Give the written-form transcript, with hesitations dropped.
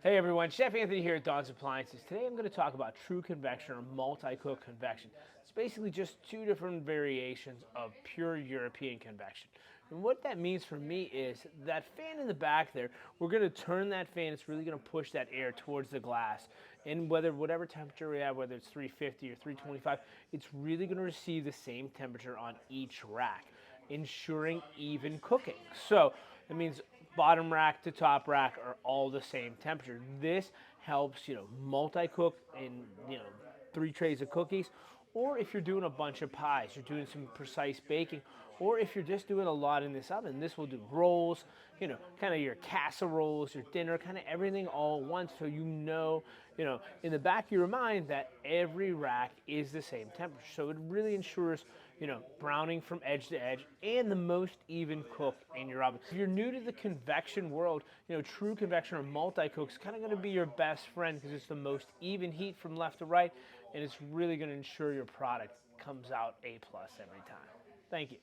Hey everyone, Chef Anthony here at Dawn's Appliances. Today I'm going to talk about true convection or multi-cook convection. It's basically just two different variations of pure European convection. And what that means for me is that fan in the back there, we're going to turn that fan, it's really going to push that air towards the glass. And whatever temperature we have, whether it's 350 or 325, it's really going to receive the same temperature on each rack, ensuring even cooking. So that means bottom rack to top rack are all the same temperature. This helps, multi-cook in, 3 trays of cookies, or if you're doing a bunch of pies, you're doing some precise baking, or if you're just doing a lot in this oven, this will do rolls, kind of your casseroles, your dinner, kind of everything all at once, so in the back of your mind that every rack is the same temperature. So it really ensures, browning from edge to edge and the most even cook in your oven. If you're new to the convection world, true convection or multi-cook is kind of going to be your best friend because it's the most even heat from left to right, and it's really going to ensure your product comes out A+ every time. Thank you.